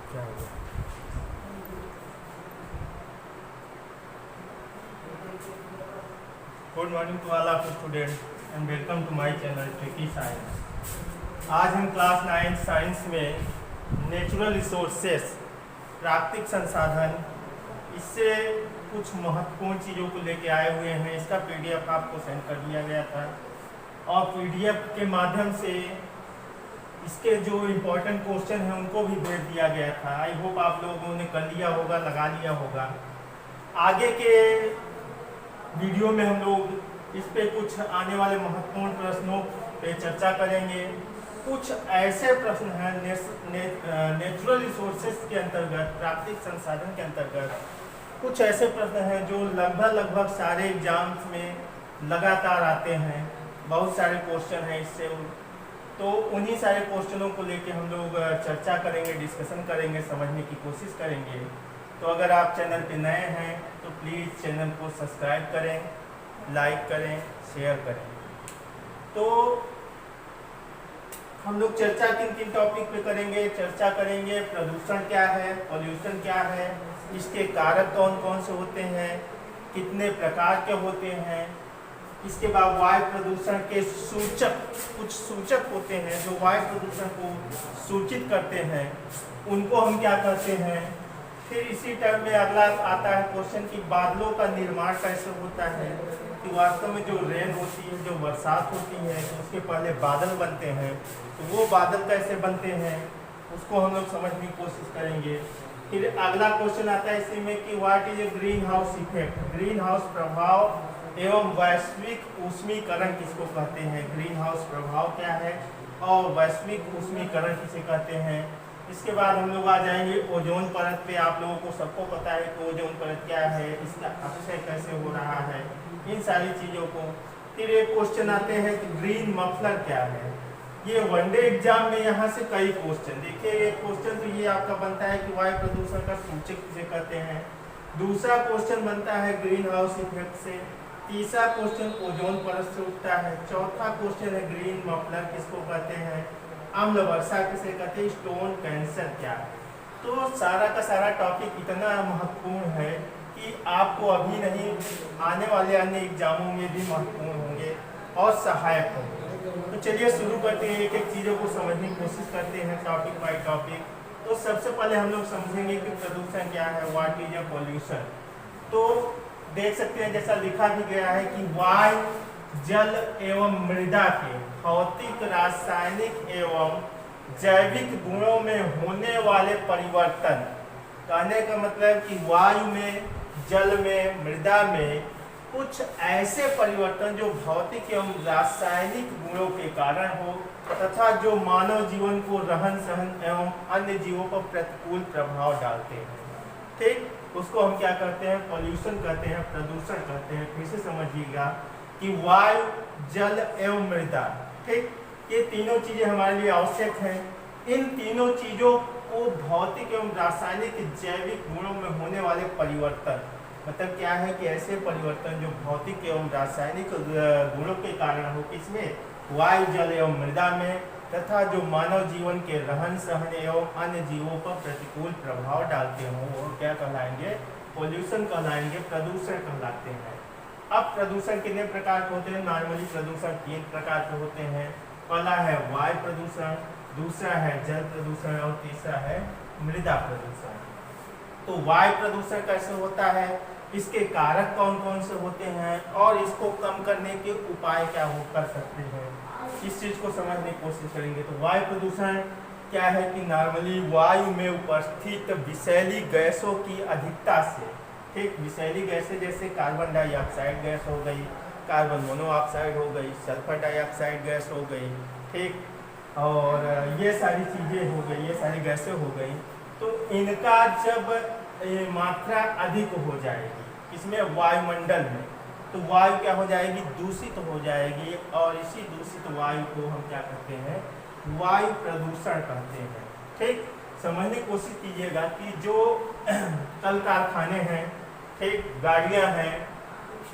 क्या हो गया? Good morning to all of student and welcome to my channel tricky science. आज हम क्लास 9 साइंस में नेचुरल रिसोर्सेस प्राकृतिक संसाधन इससे कुछ महत्वपूर्ण चीज़ों को लेके आए हुए हैं। इसका पीडीएफ आपको सेंड कर दिया गया था और पीडीएफ के माध्यम से इसके जो इम्पोर्टेंट क्वेश्चन हैं उनको भी भेज दिया गया था। आई होप आप लोगों ने कर लिया होगा, लगा लिया होगा। आगे के वीडियो में हम लोग इस पे कुछ आने वाले महत्वपूर्ण प्रश्नों पे चर्चा करेंगे। कुछ ऐसे प्रश्न हैं नेचुरल रिसोर्सेज के अंतर्गत, प्राकृतिक संसाधन के अंतर्गत कुछ ऐसे प्रश्न हैं जो लगभग सारे एग्जाम्स में लगातार आते हैं। बहुत सारे क्वेश्चन हैं इससे, तो उन्हीं सारे क्वेश्चनों को लेके हम लोग चर्चा करेंगे, डिस्कशन करेंगे, समझने की कोशिश करेंगे। तो अगर आप चैनल पे नए हैं तो प्लीज़ चैनल को सब्सक्राइब करें, लाइक करें, शेयर करें। तो हम लोग चर्चा किन किन टॉपिक पे करेंगे? चर्चा करेंगे प्रदूषण क्या है, पॉल्यूशन क्या है, इसके कारक कौन कौन से होते हैं, कितने प्रकार के होते हैं। इसके बाद वायु प्रदूषण के सूचक, कुछ सूचक होते हैं जो वायु प्रदूषण को सूचित करते हैं, उनको हम क्या कहते हैं। फिर इसी टर्म में अगला आता है क्वेश्चन कि बादलों का निर्माण कैसे होता है, कि वास्तव में जो रेन होती है, जो बरसात होती है, तो उसके पहले बादल बनते हैं, तो वो बादल कैसे बनते हैं उसको हम लोग समझने की कोशिश करेंगे। फिर अगला क्वेश्चन आता है इसी में कि what is a green house effect, green house प्रभाव एवं वैश्विक ऊष्मीकरण किसको कहते हैं, ग्रीन हाउस प्रभाव क्या है और वैश्विक ऊष्मीकरण किसे कहते हैं। इसके बाद हम लोग आ जाएंगे ओजोन परत पे। आप लोगों को सबको पता है कि ओजोन परत क्या है, इसका अपक्षय कैसे हो रहा है, इन सारी चीज़ों को। फिर एक क्वेश्चन आते हैं कि ग्रीन मफलर क्या है। ये वनडे एग्जाम में यहाँ से कई क्वेश्चन, देखिए एक क्वेश्चन तो ये आपका बनता है कि वायु प्रदूषण का सूचक किसे कहते हैं। दूसरा क्वेश्चन बनता है ग्रीन हाउस इफेक्ट से। तीसरा क्वेश्चन ओजोन परत से उठता है। चौथा क्वेश्चन है ग्रीन मफलर किसको कहते हैं, अम्ल वर्षा किसे कहते हैं, स्टोन कैंसर क्या है। तो सारा का सारा टॉपिक इतना महत्वपूर्ण है कि आपको अभी नहीं, आने वाले अन्य एग्जामों में भी महत्वपूर्ण होंगे और सहायक होंगे। तो चलिए शुरू करते हैं, एक एक चीज़ों को समझने की कोशिश करते हैं टॉपिक बाय टॉपिक। तो सबसे पहले हम लोग समझेंगे कि प्रदूषण क्या है, व्हाट इज ए पॉल्यूशन। तो देख सकते हैं जैसा लिखा भी गया है कि वायु, जल एवं मृदा के भौतिक, रासायनिक एवं जैविक गुणों में होने वाले परिवर्तन। कहने का मतलब कि वायु में, जल में, मृदा में कुछ ऐसे परिवर्तन जो भौतिक एवं रासायनिक गुणों के कारण हो तथा जो मानव जीवन को, रहन सहन एवं अन्य जीवों पर प्रतिकूल प्रभाव डालते हैं। ठीक, उसको हम क्या कहते हैं, पॉल्यूशन कहते हैं, प्रदूषण कहते हैं। फिर से समझिएगा कि वायु, जल एवं मृदा, ठीक, ये तीनों चीजें हमारे लिए आवश्यक हैं। इन तीनों चीजों को भौतिक एवं रासायनिक, जैविक गुणों में होने वाले परिवर्तन, मतलब क्या है कि ऐसे परिवर्तन जो भौतिक एवं रासायनिक गुणों के कारण हो, किसमें, वायु, जल एवं मृदा में, तथा जो मानव जीवन के रहन सहन एवं अन्य जीवों पर प्रतिकूल प्रभाव डालते हों, वो क्या कहलाएंगे, पॉल्यूशन कहलाएंगे, प्रदूषण कहलाते हैं। अब प्रदूषण कितने प्रकार के होते हैं? नॉर्मली प्रदूषण 3 प्रकार के होते हैं। पहला है वायु प्रदूषण, दूसरा है जल प्रदूषण और तीसरा है मृदा प्रदूषण। तो वायु प्रदूषण कैसे होता है, इसके कारक कौन कौन से होते हैं और इसको कम करने के उपाय क्या हो कर सकते हैं, इस चीज को समझने की कोशिश करेंगे। तो वायु प्रदूषण क्या है कि नॉर्मली वायु में उपस्थित विषैली गैसों की अधिकता से, ठीक, विषैली गैसें जैसे कार्बन डाइऑक्साइड गैस हो गई, कार्बन मोनोऑक्साइड हो गई, सल्फर डाइऑक्साइड गैस हो गई, ठीक, और ये सारी चीज़ें हो गई, ये सारी गैसें हो गई। तो इनका जब मात्रा अधिक हो जाएगी, इसमें वायुमंडल में, तो वायु क्या हो जाएगी, दूषित हो जाएगी। और इसी दूषित वायु को हम क्या कहते हैं, वायु प्रदूषण कहते हैं। ठीक, समझने की कोशिश कीजिएगा कि जो कल कारखाने हैं, ठीक, गाड़ियां हैं,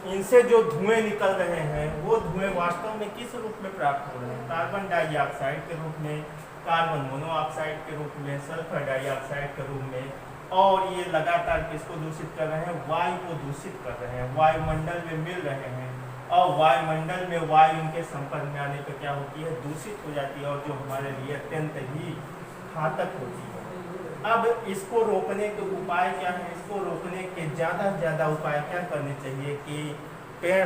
इनसे जो धुएं निकल रहे हैं वो धुएं वास्तव में किस रूप में प्राप्त हो रहे हैं? कार्बन डाइऑक्साइड के रूप में, कार्बन मोनोऑक्साइड के रूप में, सल्फर डाइऑक्साइड के रूप में। और ये लगातार किसको दूषित कर रहे हैं? वायु को दूषित कर रहे हैं, वायुमंडल में मिल रहे हैं। और वायुमंडल में वायु उनके संपर्क में आने पर क्या होती है? दूषित हो जाती है, और जो हमारे लिए अत्यंत ही घातक होती है। अब इसको रोकने के उपाय क्या है? इसको रोकने के ज़्यादा से ज़्यादा उपाय क्या करने चाहिए कि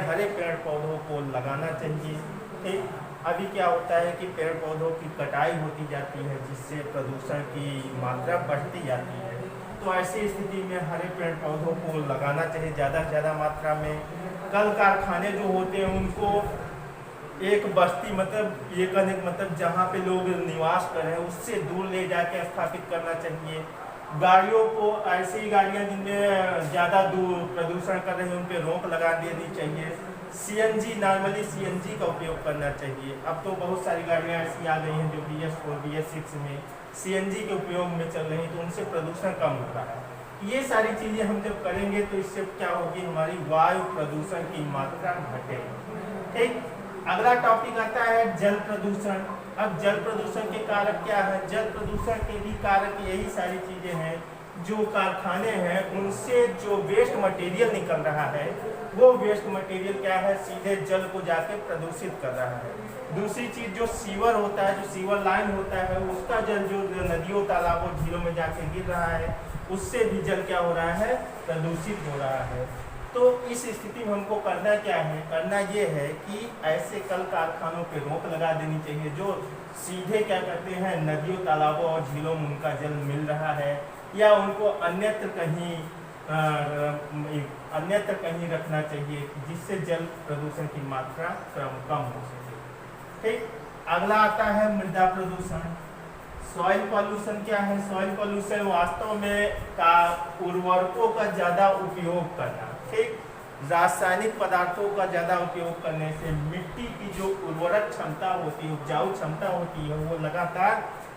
हरे पेड़ पौधों को लगाना चाहिए। ठीक, अभी क्या होता है कि पेड़ पौधों की कटाई होती जाती है, जिससे प्रदूषण की मात्रा बढ़ती जाती है। तो ऐसी स्थिति में हरे पेड़ पौधों को लगाना चाहिए ज़्यादा से ज़्यादा मात्रा में। कल कारखाने जो होते हैं उनको एक बस्ती, मतलब ये कहने का मतलब जहाँ पे लोग निवास कर रहे हैं उससे दूर ले जाके स्थापित करना चाहिए। गाड़ियों को, ऐसी गाड़ियाँ जिनमें ज़्यादा दूर प्रदूषण कर रही हैं उन पर रोक लगा देनी चाहिए। सीएनजी, नॉर्मली सीएनजी का उपयोग करना चाहिए। अब तो बहुत सारी गाड़ियाँ ऐसी आ गई हैं जो BS4 BS6 में सीएनजी के उपयोग में चल रही हैं, तो उनसे प्रदूषण कम होता है। ये सारी चीज़ें हम जब करेंगे तो इससे क्या होगी? हमारी वायु प्रदूषण की मात्रा घटेगी। ठीक, अगला टॉपिक आता है जल प्रदूषण। अब जल प्रदूषण के कारक क्या है? जल प्रदूषण के भी कारक यही सारी चीजें हैं। जो कारखाने हैं उनसे जो वेस्ट मटेरियल निकल रहा है, वो वेस्ट मटेरियल क्या है? सीधे जल को जाके प्रदूषित कर रहा है। दूसरी चीज, जो सीवर होता है, जो सीवर लाइन होता है, उसका जल जो नदियों, तालाबों, झीलों में जाके गिर रहा है, उससे भी जल क्या हो रहा है? प्रदूषित हो रहा है। तो इस स्थिति में हमको करना क्या है? करना ये है कि ऐसे कल कारखानों पे रोक लगा देनी चाहिए जो सीधे क्या करते हैं? नदियों, तालाबों और झीलों में उनका जल मिल रहा है, या उनको अन्यत्र कहीं रखना चाहिए, जिससे जल प्रदूषण की मात्रा कम हो सके। ठीक, अगला आता है मृदा प्रदूषण। सॉइल पॉल्यूशन क्या है? सॉइल पॉल्यूशन वास्तव में का उर्वरकों का ज़्यादा उपयोग करना। ठीक, रासायनिक पदार्थों का ज़्यादा उपयोग करने से मिट्टी की जो उर्वरक क्षमता होती है, उपजाऊ क्षमता होती है, वो लगातार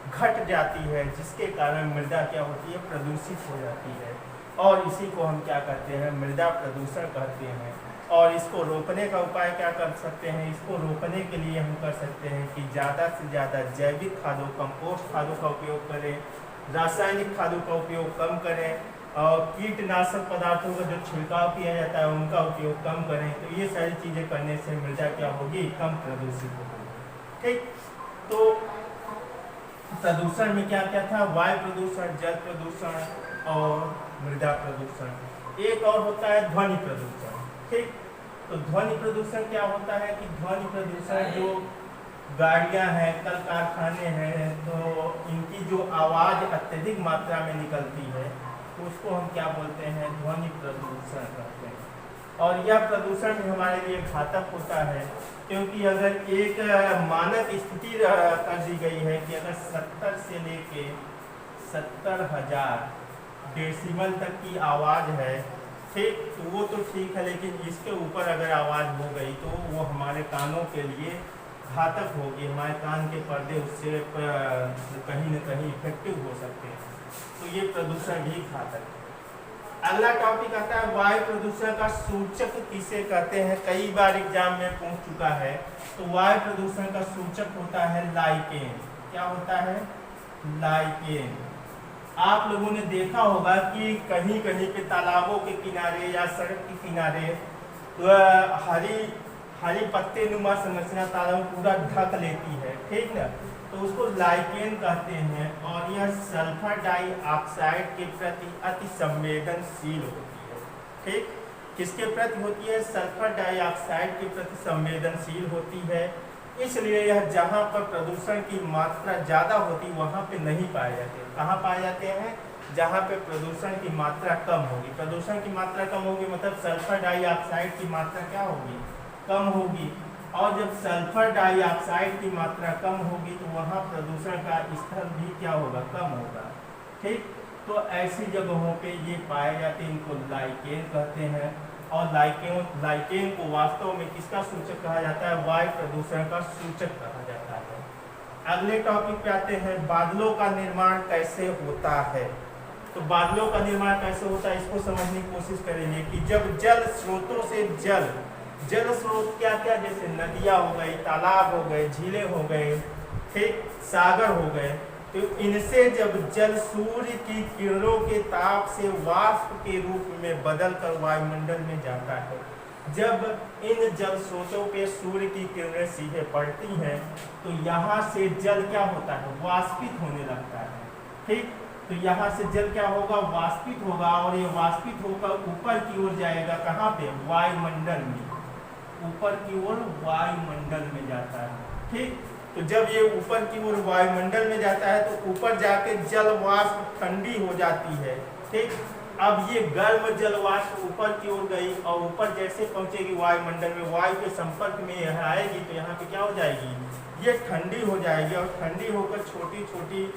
घट जाती है, जिसके कारण मृदा क्या होती है? प्रदूषित हो जाती है। और इसी को हम क्या कहते हैं? मृदा प्रदूषण कहते हैं। और इसको रोकने का उपाय क्या कर सकते हैं? इसको रोकने के लिए हम कर सकते हैं कि ज़्यादा से ज़्यादा जैविक खादों, कंपोस्ट खादों का उपयोग करें, रासायनिक खादों का उपयोग कम करें, और कीटनाशक पदार्थों का जो छिड़काव किया जाता है उनका उपयोग कम करें। तो ये सारी चीज़ें करने से मृदा क्या होगी? कम प्रदूषित होगी। ठीक, तो प्रदूषण में क्या क्या था? वायु प्रदूषण, जल प्रदूषण और मृदा प्रदूषण। एक और होता है ध्वनि प्रदूषण। ठीक, तो ध्वनि प्रदूषण क्या होता है कि ध्वनि प्रदूषण जो गाड़ियां हैं, कल कारखाने हैं, तो इनकी जो आवाज़ अत्यधिक मात्रा में निकलती है, तो उसको हम क्या बोलते हैं? ध्वनि प्रदूषण कहते हैं। और यह प्रदूषण भी हमारे लिए घातक होता है, क्योंकि अगर एक मानक स्थिति कर दी गई है कि अगर 70 से लेके 70,000 डेसिबल तक की आवाज़ है, ठीक, तो वो तो ठीक है, लेकिन इसके ऊपर अगर आवाज़ हो गई तो वो हमारे कानों के लिए घातक होगी। हमारे कान के पर्दे उससे कहीं न कहीं इफेक्टिव हो सकते हैं। तो ये प्रदूषण भी घातक है। अगला टॉपिक आता है वायु प्रदूषण का सूचक किसे कहते हैं? कई बार एग्जाम में पूछ चुका है। तो वायु प्रदूषण का सूचक होता है लाइकेन। क्या होता है? लाइकेन। आप लोगों ने देखा होगा कि कहीं कहीं पे तालाबों के किनारे या सड़क के किनारे तो हरी पत्ते नुमा संरचना तालाब पूरा ढक लेती है, ठीक ना? तो उसको लाइकेन कहते हैं। और यह सल्फर डाइऑक्साइड के प्रति अति संवेदनशील होती है। ठीक, किसके प्रति होती है? सल्फर डाइऑक्साइड के प्रति संवेदनशील होती है। इसलिए यह जहाँ पर प्रदूषण की मात्रा ज़्यादा होती वहाँ पे नहीं पाए जाते। कहाँ पाए जाते हैं? जहाँ पे प्रदूषण की मात्रा कम होगी। प्रदूषण की मात्रा कम होगी मतलब सल्फर डाइऑक्साइड की मात्रा क्या होगी? कम होगी। और जब सल्फर डाइऑक्साइड की मात्रा कम होगी तो वहाँ प्रदूषण का स्तर भी क्या होगा? कम होगा। ठीक, तो ऐसी जगहों पे ये पाए जाते हैं, इनको लाइकेन कहते हैं। और लाइकेन को वास्तव में किसका सूचक कहा जाता है? वायु प्रदूषण का सूचक कहा जाता है। अगले टॉपिक पे आते हैं, बादलों का निर्माण कैसे होता है। तो बादलों का निर्माण कैसे होता है इसको समझने की कोशिश करेंगे कि जब जल स्रोतों से जल स्रोत क्या क्या, जैसे नदियाँ हो गई, तालाब हो गए, झीलें हो गए, ठीक, सागर हो गए, तो इनसे जब जल सूर्य की किरणों के ताप से वाष्प के रूप में बदलकर वायुमंडल में जाता है, जब इन जल स्रोतों पे सूर्य की किरणें सीधे पड़ती हैं तो यहाँ से जल क्या होता है, वाष्पित होने लगता है, ठीक। तो यहाँ से जल क्या होगा, वाष्पित होगा, और ये वाष्पित होकर ऊपर की ओर जाएगा, कहाँ पे, वायुमंडल में, ऊपर की ओर वायुमंडल में जाता है, ठीक। तो जब ये ऊपर की ओर वायुमंडल में जाता है तो ऊपर जाके जल वाष्प ठंडी हो जाती है, ठीक। अब ये गर्म जल वाष्प ऊपर की ओर गई और ऊपर जैसे पहुंचेगी वायुमंडल में, वायु के संपर्क में यह आएगी तो यहाँ पे क्या हो जाएगी, ये ठंडी हो जाएगी, और ठंडी होकर छोटी छोटी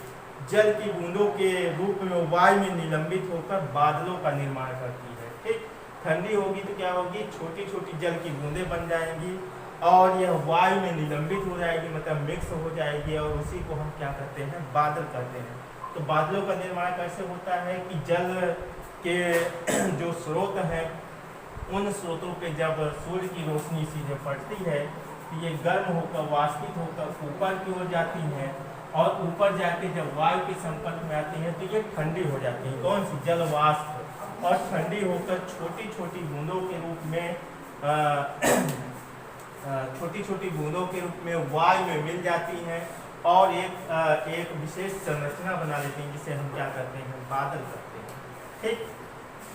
जल की बूंदों के रूप में वायु में निलंबित होकर बादलों का निर्माण करती है, ठीक। ठंडी होगी तो क्या होगी, छोटी छोटी जल की बूंदें बन जाएंगी और यह वायु में निलंबित हो जाएगी, मतलब मिक्स हो जाएगी, और उसी को हम क्या कहते हैं, बादल कहते हैं। तो बादलों का निर्माण कैसे होता है कि जल के जो स्रोत हैं उन स्रोतों पे जब सूर्य की रोशनी सीधे पड़ती है तो ये गर्म होकर वाष्पित होकर ऊपर की ओर जाती हैं, और ऊपर जाके जब वायु के संपर्क में आती है तो ये ठंडी हो जाती है, कौन सी, जल वाष्प, और ठंडी होकर छोटी छोटी बूंदों के रूप में छोटी छोटी बूंदों के रूप में वायु में मिल जाती हैं और एक विशेष संरचना बना लेती हैं, जिसे हम क्या करते हैं, बादल करते हैं, ठीक।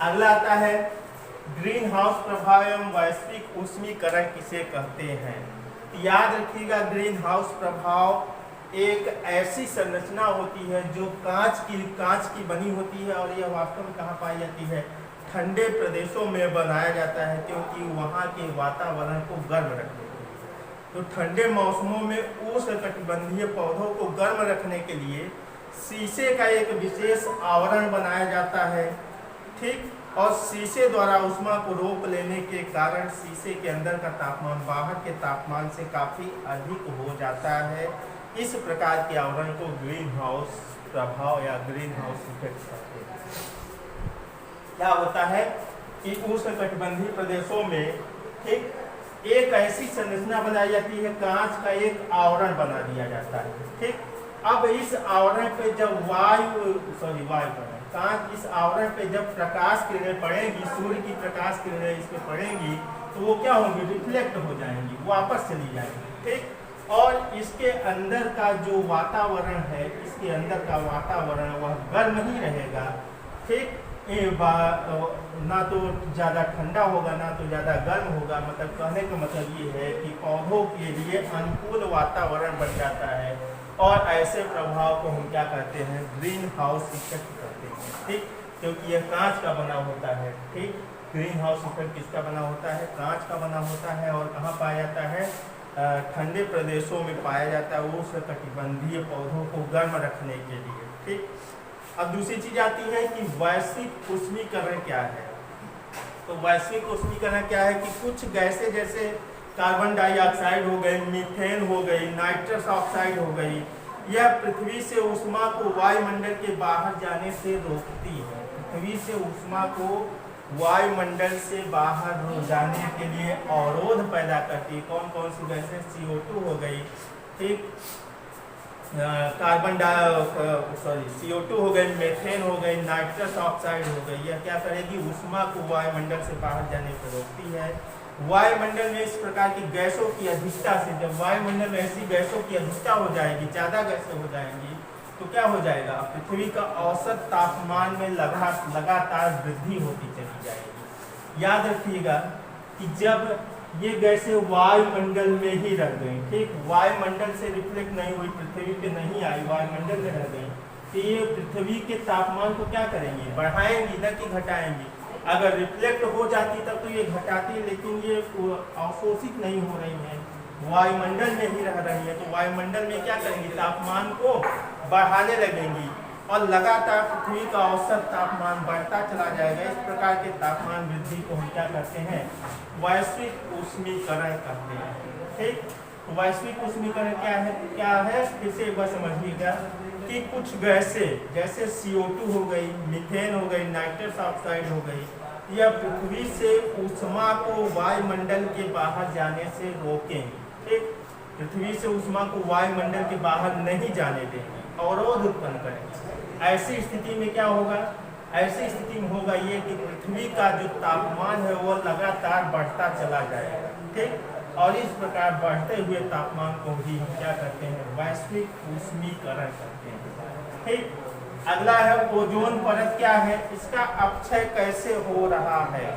अगला आता है ग्रीन हाउस प्रभाव एवं वैश्विक ऊष्मीकरण किसे कहते हैं। याद रखिएगा, ग्रीन हाउस प्रभाव एक ऐसी संरचना होती है जो कांच की बनी होती है, और यह वास्तव में कहाँ पाई जाती है, ठंडे प्रदेशों में बनाया जाता है, क्योंकि वहाँ के वातावरण को गर्म रखने के लिए। तो ठंडे मौसमों में उष्णकटिबंधीय पौधों को गर्म रखने के लिए शीशे का एक विशेष आवरण बनाया जाता है, ठीक। और शीशे द्वारा ऊष्मा को रोक लेने के कारण शीशे के अंदर का तापमान बाहर के तापमान से काफ़ी अधिक हो जाता है। इस प्रकार के आवरण को ग्रीन हाउस प्रभाव या ग्रीन हाउस इफेक्ट कहते हैं। क्या होता है कि उष्णकटिबंधीय प्रदेशों में, ठीक, एक ऐसी संरचना बनाई जाती है, कांच का एक आवरण बना दिया जाता है, ठीक। अब इस आवरण पे जब कांच इस आवरण पे जब प्रकाश किरणें पड़ेंगी, सूर्य की प्रकाश किरणें इस पे पड़ेंगी तो वो क्या होंगी, रिफ्लेक्ट हो जाएंगी, वापस चली जाएंगी, ठीक। और इसके अंदर का जो वातावरण है, इसके अंदर का वातावरण वह गर्म ही रहेगा, ठीक। ना तो ज़्यादा ठंडा होगा ना तो ज़्यादा गर्म होगा। मतलब कहने का मतलब ये है कि पौधों के लिए अनुकूल वातावरण बन जाता है, और ऐसे प्रभाव को हम क्या कहते हैं, ग्रीन हाउस इफेक्ट कहते हैं, ठीक। क्योंकि यह कांच का बना होता है, ठीक। ग्रीन हाउस इफेक्ट किसका बना होता है, कांच का बना होता है, और कहाँ पाया जाता है, ठंडे प्रदेशों में पाया जाता है, उष्णकटिबंधीय पौधों को गर्म रखने के लिए, ठीक। अब दूसरी चीज आती है कि वैश्विक ऊष्मीकरण क्या है। तो वैश्विक ऊष्मीकरण क्या है कि कुछ गैसें जैसे कार्बन डाइऑक्साइड हो गई, मीथेन हो गई, नाइट्रस ऑक्साइड हो गई, यह पृथ्वी से ऊष्मा को वायुमंडल के बाहर जाने से रोकती है। पृथ्वी से ऊष्मा को वायुमंडल से बाहर जाने के लिए अवरोध पैदा करती है। कौन कौन सी गैसें, CO2 हो गई, ठीक, CO2 हो गई, मीथेन हो गई, नाइट्रस ऑक्साइड हो गई। यह क्या करेगी, ऊष्मा को वायुमंडल से बाहर जाने से रोकती है। वायुमंडल में इस प्रकार की गैसों की अधिकता से, जब वायुमंडल में ऐसी गैसों की अधिकता हो जाएगी, ज़्यादा गैसें हो जाएंगी, तो क्या हो जाएगा, पृथ्वी का औसत तापमान में लगातार वृद्धि होती चली जाएगी। याद रखिएगा कि जब ये गैसें वायुमंडल में ही रह गई, ठीक, वायुमंडल से रिफ्लेक्ट नहीं हुई, पृथ्वी पे नहीं आई, वायुमंडल में रह गई, तो ये पृथ्वी के तापमान को क्या करेंगे, बढ़ाएंगी न कि घटाएंगी। अगर रिफ्लेक्ट हो जाती तब तो ये घटाती, लेकिन ये अवशोषित नहीं हो रही है, वायुमंडल में ही रह रही है, तो वायुमंडल में क्या करेंगी, तापमान को बढ़ाने लगेंगी, और लगातार पृथ्वी का औसत तापमान बढ़ता चला जाएगा। इस प्रकार के तापमान वृद्धि को हम क्या कहते हैं, वैश्विक ऊष्मीकरण कहते हैं, ठीक। तो वैश्विक ऊष्मीकरण क्या है फिर से एक बार समझिएगा कि कुछ गैसें जैसे CO2 हो गई, मीथेन हो गई, नाइट्रस ऑक्साइड हो गई, यह पृथ्वी से ऊष्मा को वायुमंडल के बाहर जाने से रोकेंगे। ठीक, पृथ्वी से ऊष्मा को वायुमंडल के बाहर नहीं जाने देंगे, अवरोध उत्पन्न करेंगे। ऐसी स्थिति में क्या होगा? ऐसी स्थिति में होगा ये कि पृथ्वी का जो तापमान है वो लगातार बढ़ता चला जाएगा। ठीक, और इस प्रकार बढ़ते हुए तापमान को ही हम क्या करते हैं? वैश्विक ऊष्मीकरण करते हैं। ठीक, अगला है ओजोन परत क्या है, इसका अपक्षय कैसे हो रहा है।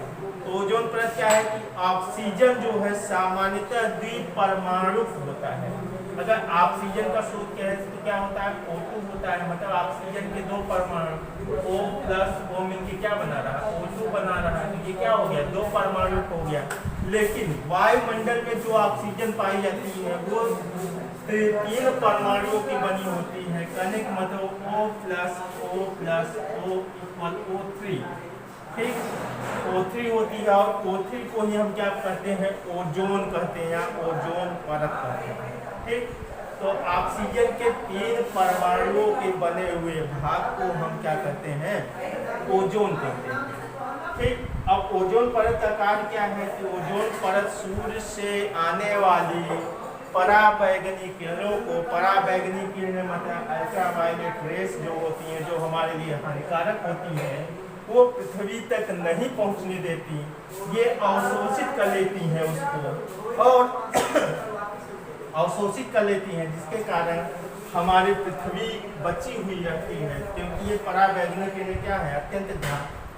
तो ओजोन परत क्या है कि ऑक्सीजन जो है सामान्यतः द्विपरमाणुक होता है। अगर ऑक्सीजन का स्रोत क्या है तो क्या होता है? O2 होता है, मतलब ऑक्सीजन के दो परमाणु O+O मिलकर क्या बना रहा है? O2 बना रहा है। तो ये क्या हो गया? दो परमाणु हो गया। लेकिन वायुमंडल में जो ऑक्सीजन पाई जाती है वो तीन परमाणुओं की बनी होती है। कहने का मतलब O+O+O=O3। ठीक, O3 होती है और O3 को ही हम क्या कहते हैं? ओजोन कहते हैं या ओजोन परत कहते हैं। ठीक, तो ऑक्सीजन के तीन परमाणुओं के बने हुए भाग को हम क्या कहते हैं? ओजोन कहते हैं। ठीक, अब ओजोन परत का कार्य क्या है कि ओजोन परत सूर्य से आने वाली पराबैंगनी किरणों को, पराबैंगनी किरणें मतलब अल्ट्रावायलेट रेस जो होती हैं, जो हमारे लिए हानिकारक होती हैं, वो पृथ्वी तक नहीं पहुंचने देती। ये अवशोषित कर लेती हैं उसको और अवशोषित कर लेती हैं, जिसके कारण हमारी पृथ्वी बची हुई रहती है। क्योंकि ये पराबैंगनी किरणें क्या है?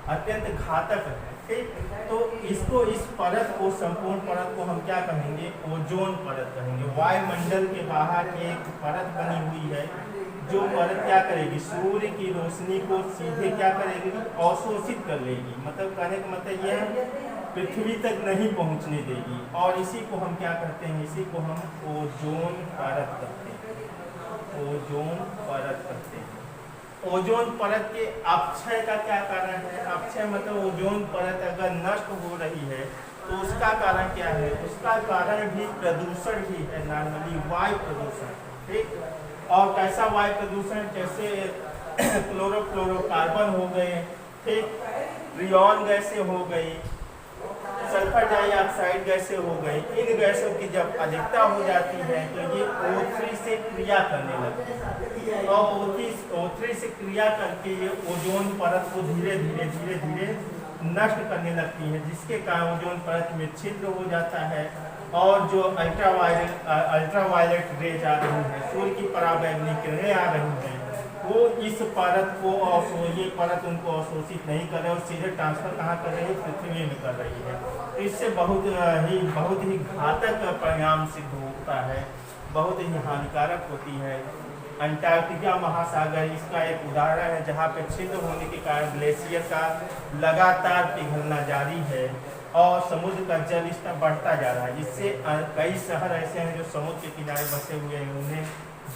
अत्यंत घातक है। ठीक, तो इसको, इस परत को, संपूर्ण परत को हम क्या कहेंगे? ओजोन परत कहेंगे। वायुमंडल के बाहर एक परत बनी हुई है जो परत क्या करेगी? सूर्य की रोशनी को सीधे क्या करेगी? अवशोषित कर लेगी। मतलब कहने का मतलब यह है पृथ्वी तक नहीं पहुंचने देगी, और इसी को हम क्या कहते हैं? इसी को हम ओजोन परत कहते हैं। ओजोन परत कहते हैं। ओजोन परत के अपक्षय का क्या कारण है? अपक्षय मतलब ओजोन परत अगर नष्ट हो रही है तो उसका कारण क्या है? उसका कारण भी प्रदूषण ही है, नॉर्मली वायु प्रदूषण। ठीक, और कैसा वायु प्रदूषण? जैसे क्लोरोफ्लोरोकार्बन हो गए, ठीक, रियोन गैसें हो गई, सल्फर डाइऑक्साइड गैसें हो गई। इन गैसों की जब अधिकता हो जाती है तो ये O3 से क्रिया करने लगती है, और O3 से क्रिया करके ये ओजोन परत को धीरे धीरे नष्ट करने लगती है, जिसके कारण ओजोन परत में छिद्र हो जाता है। और जो अल्ट्रावायलेट रेज आ रही है, सूर्य की पराबैंगनी किरणें आ रही हैं, वो इस परत को, ये परत उनको अवशोषित नहीं कर रहे और सीधे ट्रांसफर कहाँ कर रही है? पृथ्वी में कर रही है। तो इससे बहुत ही घातक परिणाम सिद्ध होता है, बहुत ही हानिकारक होती है। अंटार्कटिका महासागर इसका एक उदाहरण है, जहाँ पे छिद्र होने के कारण ग्लेशियर का लगातार पिघलना जारी है और समुद्र का जल स्तर बढ़ता जा रहा है, जिससे कई शहर ऐसे हैं जो समुद्र के किनारे बसे हुए हैं, उन्हें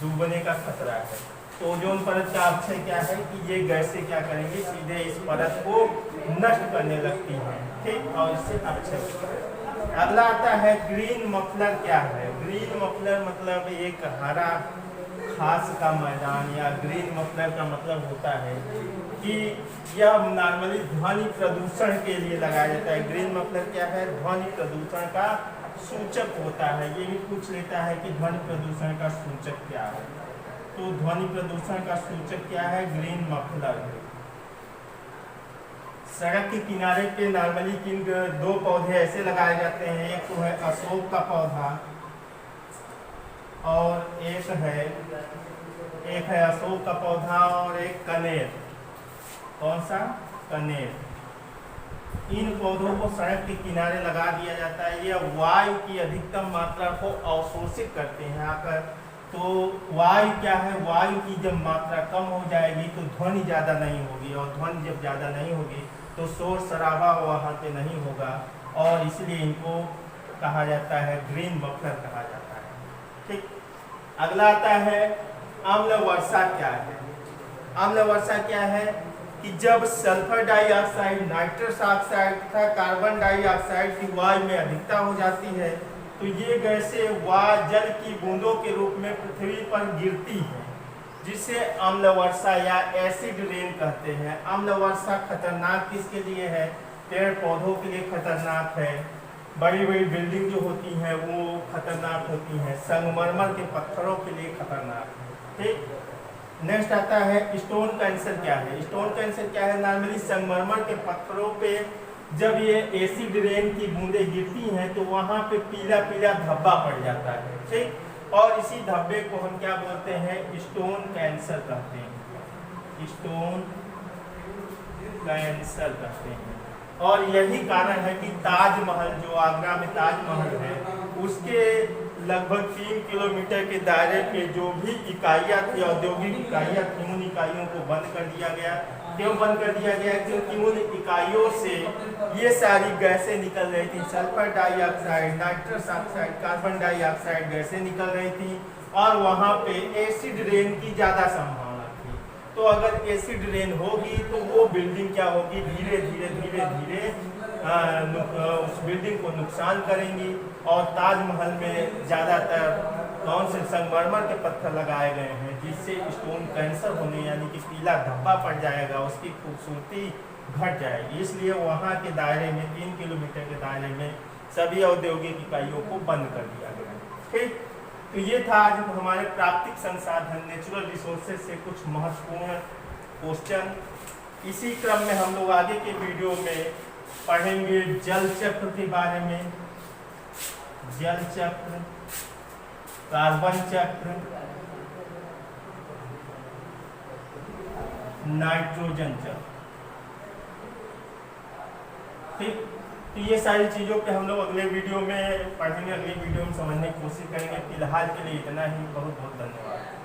डूबने का खतरा है। तो ओजोन परत का अपक्षय क्या है कि ये गैसें क्या करेंगी? सीधे इस परत को नष्ट करने लगती हैं। ठीक, और इससे अपक्षय। अगला आता है ग्रीन मफलर क्या है? ग्रीन मफलर मतलब एक हरा घास का मैदान, या ग्रीन मफलर का मतलब होता है कि यह नॉर्मली ध्वनि प्रदूषण के लिए लगाया जाता है। ग्रीन मफलर क्या है? ध्वनि प्रदूषण का सूचक होता है। ये भी पूछ लेता है कि ध्वनि प्रदूषण का सूचक क्या है। तो ध्वनि प्रदूषण का सूचक क्या है? Green muffler. सड़क के किनारे पे नॉर्मली किन दो पौधे ऐसे लगाए जाते हैं, एक तो है अशोक का पौधा और एक है अशोक का पौधा और एक कनेर। कौन सा? कनेर। इन पौधों को सड़क के किनारे लगा दिया जाता है। यह वायु की अधिकतम मात्रा को अवशोषित करते हैं आकर। तो वायु क्या है? वायु की जब मात्रा कम हो जाएगी तो ध्वनि ज़्यादा नहीं होगी, और ध्वनि जब ज़्यादा नहीं होगी तो शोर शराबा वहाँ पे नहीं होगा, और इसलिए इनको कहा जाता है ग्रीन मफलर कहा जाता है। ठीक, अगला आता है अम्ल वर्षा क्या है? अम्ल वर्षा क्या है कि जब सल्फर डाइऑक्साइड, नाइट्रस ऑक्साइड तथा कार्बन डाइऑक्साइड की वायु में अधिकता हो जाती है तो ये गैसें जल की बूंदों के रूप में पृथ्वी पर गिरती हैं, जिसे अम्ल वर्षा या एसिड रेन कहते हैं। अम्ल वर्षा खतरनाक किसके लिए है? पेड़ पौधों के लिए खतरनाक है, बड़ी बड़ी बिल्डिंग जो होती हैं वो खतरनाक होती हैं, संगमरमर के पत्थरों के लिए खतरनाक है। ठीक, नेक्स्ट आता है स्टोन कैंसर क्या है। स्टोन कैंसर क्या है? नॉर्मली संगमरमर के पत्थरों पे जब ये एसिड रेन की बूंदें गिरती हैं तो वहाँ पे पीला पीला धब्बा पड़ जाता है। ठीक, और इसी धब्बे को हम क्या बोलते हैं? स्टोन कैंसर कहते हैं। स्टोन कैंसर कहते हैं। और यही कारण है कि ताजमहल, जो आगरा में ताजमहल है, उसके लगभग 3 किलोमीटर के दायरे पे जो भी इकाइयाँ थी, औद्योगिक इकाइयाँ थी, उन इकाइयों को बंद कर दिया गया। क्यों बंद कर दिया गया? क्योंकि उन इकाइयों से ये सारी गैसें निकल रही थी, sulphur dioxide, nitrous oxide, carbon dioxide गैसें निकल रही थी, और वहाँ पे एसिड रेन की ज़्यादा संभावना थी। तो अगर एसिड रेन होगी तो वो बिल्डिंग क्या होगी? धीरे धीरे धीरे धीरे उस बिल्डिंग को नुकसान करेंगी। और ताजमहल में ज़्यादातर कौन से संगमरमर के पत्थर लगाए गए हैं, जिससे स्टोन कैंसर होने यानी कि पीला धब्बा पड़ जाएगा, उसकी खूबसूरती घट जाएगी। इसलिए वहाँ के दायरे में 3 किलोमीटर के दायरे में सभी औद्योगिक इकाइयों को बंद कर दिया गया। ठीक, तो ये था आज हमारे प्राकृतिक संसाधन, नेचुरल रिसोर्सेज से कुछ महत्वपूर्ण क्वेश्चन। इसी क्रम में हम लोग आगे के वीडियो में पढ़ेंगे जल चक्र के बारे में, जल चक्र, कार्बन चक्र, नाइट्रोजन चक्र। ठीक, तो ये सारी चीज़ों पे हम लोग अगले वीडियो में पढ़ेंगे, अगले वीडियो में समझने की कोशिश करेंगे। फिलहाल के लिए इतना ही। बहुत बहुत धन्यवाद।